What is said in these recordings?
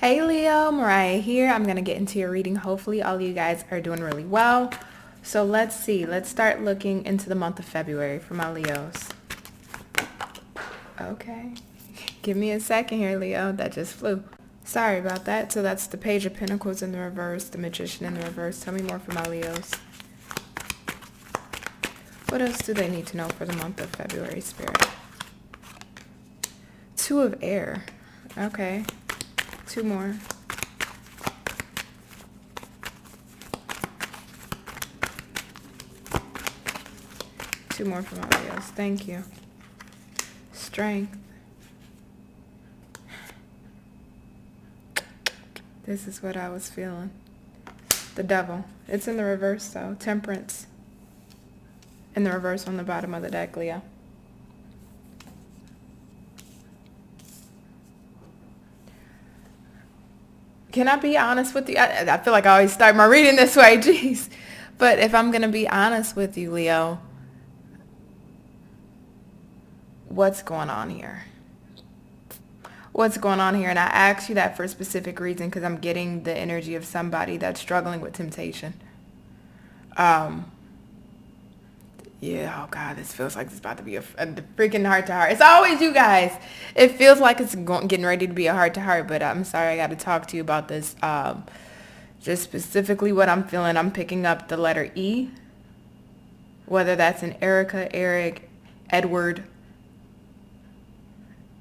Hey Leo, Mariah here. I'm going to get into your reading. Hopefully all of you guys are doing really well. So let's see. Let's start looking into the month of February for my Leos. Okay. Give me a second here, Leo. That just flew. Sorry about that. So that's the Page of Pentacles in the reverse, the Magician in the reverse. Tell me more for my Leos. What else do they need to know for the month of February, Spirit? Two of Air. Okay. Two more. Two more for my Leos. Thank you. Strength. This is what I was feeling. The Devil. It's in the reverse though. Temperance. In the reverse on the bottom of the deck, Leo. Can I be honest with you? I feel like I always start my reading this way, jeez. But if I'm going to be honest with you, Leo, what's going on here? What's going on here? And I asked you that for a specific reason because I'm getting the energy of somebody that's struggling with temptation. Yeah, oh God, this feels like it's about to be a freaking heart-to-heart. It's always you guys. It feels like it's getting ready to be a heart-to-heart, but I'm sorry I got to talk to you about this. Just specifically what I'm feeling, I'm picking up the letter E, whether that's an Erica, Eric, Edward,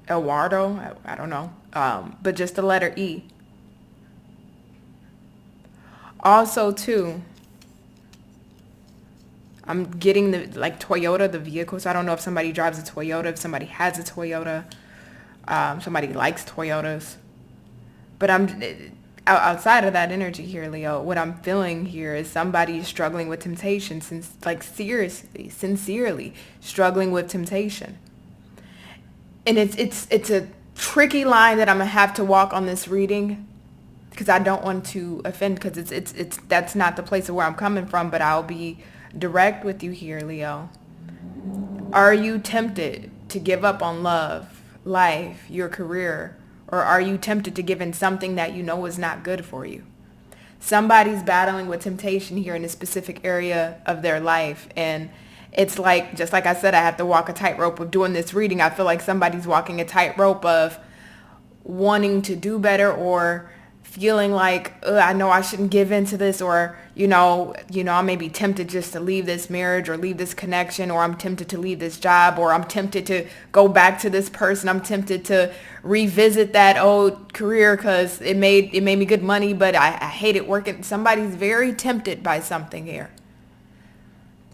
Eduardo, I don't know, but just the letter E. Also, too, I'm getting the Toyota, the vehicles. I don't know if somebody drives a Toyota, if somebody has a Toyota, somebody likes Toyotas. But I'm outside of that energy here, Leo. What I'm feeling here is somebody struggling with temptation, seriously, sincerely struggling with temptation. And it's a tricky line that I'm gonna have to walk on this reading because I don't want to offend because it's that's not the place of where I'm coming from. But I'll be direct with you here, Leo. Are you tempted to give up on love, life, your career, or are you tempted to give in something that you know is not good for you? Somebody's battling with temptation here in a specific area of their life, and it's like, just like I said, I have to walk a tightrope of doing this reading. I feel like somebody's walking a tightrope of wanting to do better or feeling like, I know I shouldn't give into this, or, I may be tempted just to leave this marriage or leave this connection, or I'm tempted to leave this job, or I'm tempted to go back to this person. I'm tempted to revisit that old career because it made me good money, but I hate it working. Somebody's very tempted by something here.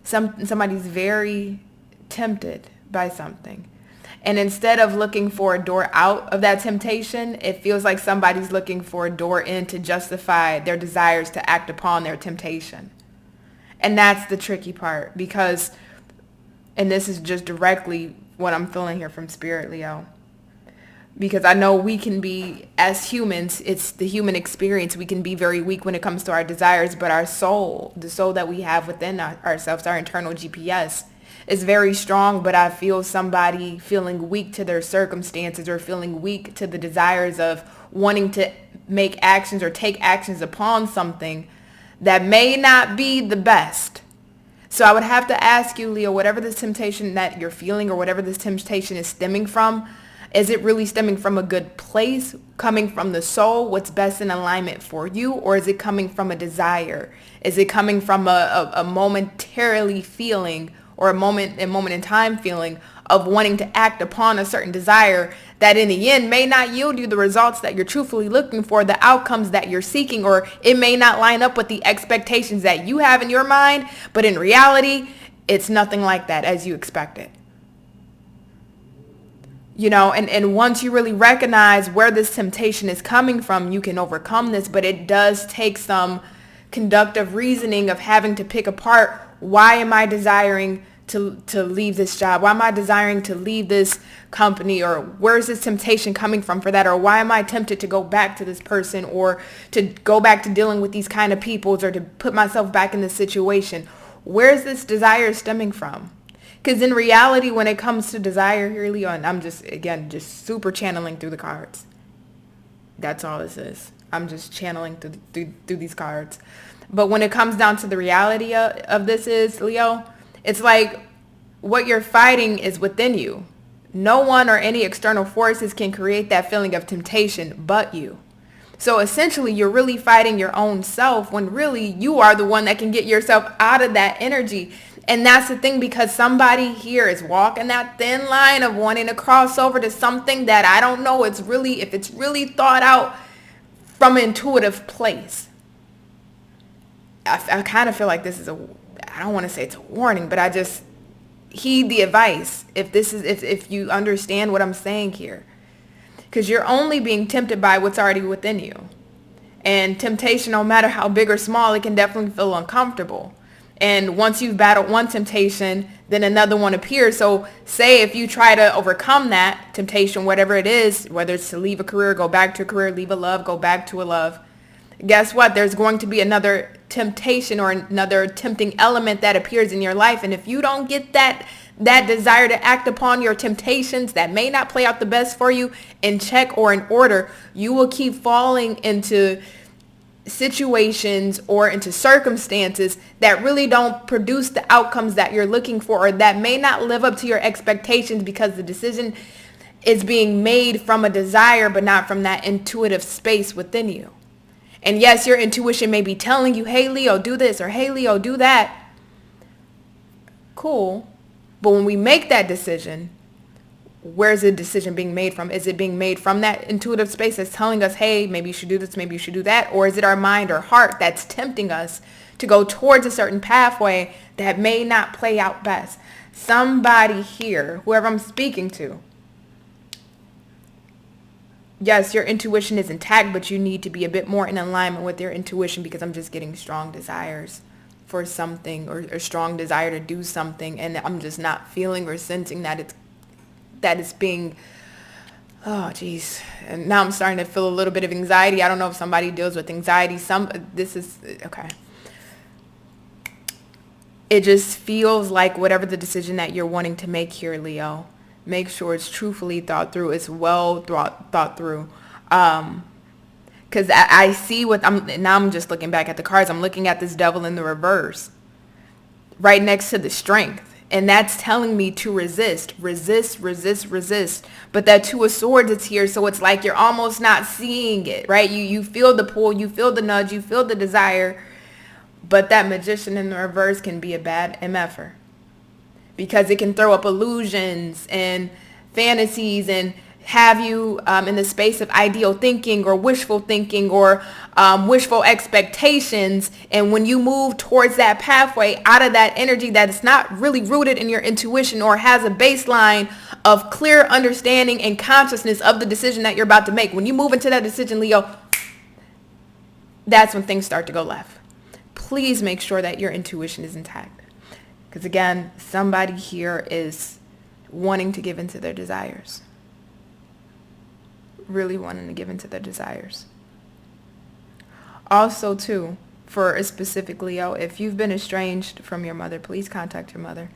Somebody's very tempted by something. And instead of looking for a door out of that temptation, it feels like somebody's looking for a door in to justify their desires to act upon their temptation. And that's the tricky part because, and this is just directly what I'm feeling here from Spirit, Leo, because I know we can be, as humans, it's the human experience, we can be very weak when it comes to our desires, but our soul, the soul that we have within ourselves, our internal GPS, is very strong. But I feel somebody feeling weak to their circumstances or feeling weak to the desires of wanting to make actions or take actions upon something that may not be the best. So I would have to ask you, Leo, whatever this temptation that you're feeling or whatever this temptation is stemming from, is it really stemming from a good place, coming from the soul, what's best in alignment for you, or is it coming from a desire? Is it coming from a momentarily feeling or a moment in time feeling of wanting to act upon a certain desire that in the end may not yield you the results that you're truthfully looking for, the outcomes that you're seeking, or it may not line up with the expectations that you have in your mind, but in reality, it's nothing like that as you expected. And once you really recognize where this temptation is coming from, you can overcome this, but it does take some conductive reasoning of having to pick apart, why am I desiring to leave this job? Why am I desiring to leave this company? Or where's this temptation coming from for that? Or why am I tempted to go back to this person, or to go back to dealing with these kind of peoples, or to put myself back in this situation? Where's this desire stemming from? Because in reality, when it comes to desire here, Leon, I'm just super channeling through the cards. That's all this is. I'm just channeling through these cards. But when it comes down to the reality of this is, Leo, it's like what you're fighting is within you. No one or any external forces can create that feeling of temptation but you. So essentially, you're really fighting your own self when really you are the one that can get yourself out of that energy. And that's the thing, because somebody here is walking that thin line of wanting to cross over to something that I don't know if it's really thought out from an intuitive place. I kind of feel like this is I don't want to say it's a warning, but I just heed the advice if you understand what I'm saying here. Because you're only being tempted by what's already within you. And temptation, no matter how big or small, it can definitely feel uncomfortable. And once you've battled one temptation, then another one appears. So say if you try to overcome that temptation, whatever it is, whether it's to leave a career, go back to a career, leave a love, go back to a love, guess what? There's going to be another temptation or another tempting element that appears in your life. And if you don't get that desire to act upon your temptations that may not play out the best for you in check or in order, you will keep falling into situations or into circumstances that really don't produce the outcomes that you're looking for, or that may not live up to your expectations, because the decision is being made from a desire but not from that intuitive space within you. And yes, your intuition may be telling you, hey Leo, do this, or hey Leo, do that. Cool. But when we make that decision, where's the decision being made from? Is it being made from that intuitive space that's telling us, hey, maybe you should do this, maybe you should do that? Or is it our mind or heart that's tempting us to go towards a certain pathway that may not play out best? Somebody here, whoever I'm speaking to, yes, your intuition is intact, but you need to be a bit more in alignment with your intuition, because I'm just getting strong desires for something, or strong desire to do something, and I'm just not feeling or sensing that it's being, oh geez, and now I'm starting to feel a little bit of anxiety. I don't know if somebody deals with anxiety. This is okay. It just feels like whatever the decision that you're wanting to make here, Leo, make sure it's truthfully thought through. It's well thought through. Because I see now I'm just looking back at the cards. I'm looking at this devil in the reverse right next to the strength. And that's telling me to resist. But that Two of Swords is here. So it's like you're almost not seeing it, right? You feel the pull, you feel the nudge, you feel the desire. But that Magician in the reverse can be a bad MFer, because it can throw up illusions and fantasies and have you in the space of ideal thinking or wishful thinking or wishful expectations. And when you move towards that pathway out of that energy that is not really rooted in your intuition or has a baseline of clear understanding and consciousness of the decision that you're about to make, when you move into that decision, Leo, that's when things start to go left. Please make sure that your intuition is intact. Because again, somebody here is wanting to give into their desires. Really wanting to give into their desires. Also, too, for a specific Leo, if you've been estranged from your mother, please contact your mother.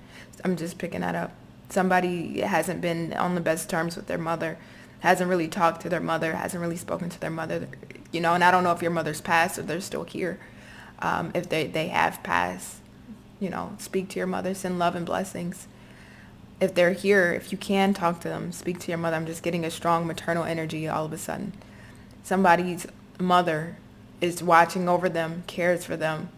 I'm just picking that up. Somebody hasn't been on the best terms with their mother, hasn't really talked to their mother, hasn't really spoken to their mother, and I don't know if your mother's passed or they're still here. If they have passed, speak to your mother, send love and blessings. If they're here, if you can talk to them, speak to your mother. I'm just getting a strong maternal energy all of a sudden. Somebody's mother is watching over them, cares for them,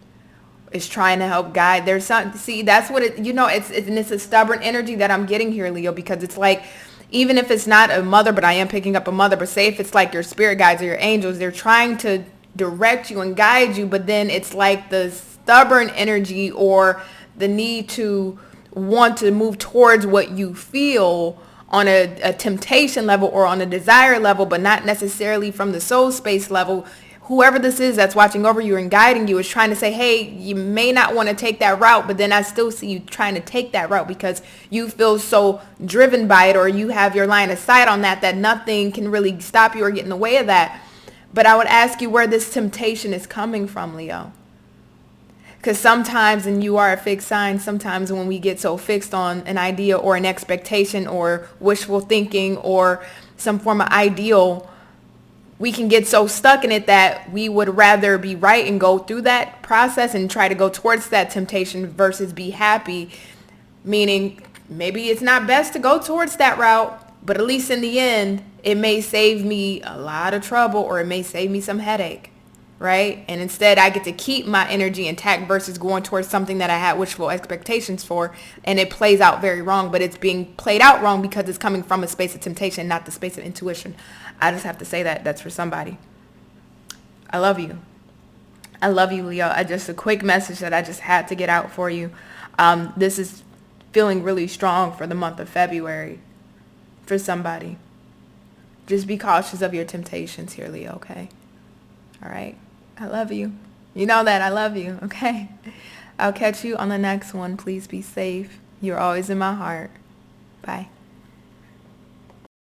is trying to help guide their son. See, that's what it's a stubborn energy that I'm getting here, Leo, because it's like, even if it's not a mother, but I am picking up a mother, but say if it's like your spirit guides or your angels, they're trying to direct you and guide you, but then it's like the stubborn energy or the need to want to move towards what you feel on a temptation level or on a desire level, but not necessarily from the soul space level. Whoever this is that's watching over you and guiding you is trying to say, hey, you may not want to take that route, but then I still see you trying to take that route because you feel so driven by it, or you have your line of sight on that nothing can really stop you or get in the way of that. But I would ask you where this temptation is coming from, Leo. Because sometimes, and you are a fixed sign, sometimes when we get so fixed on an idea or an expectation or wishful thinking or some form of ideal, we can get so stuck in it that we would rather be right and go through that process and try to go towards that temptation versus be happy, meaning maybe it's not best to go towards that route, but at least in the end, it may save me a lot of trouble, or it may save me some headache, right? And instead, I get to keep my energy intact versus going towards something that I had wishful expectations for, and it plays out very wrong, but it's being played out wrong because it's coming from a space of temptation, not the space of intuition. I just have to say that. That's for somebody. I love you. I love you, Leo. Just a quick message that I just had to get out for you. This is feeling really strong for the month of February for somebody. Just be cautious of your temptations here, Leo, okay? All right. I love you. You know that I love you, okay? I'll catch you on the next one. Please be safe. You're always in my heart. Bye.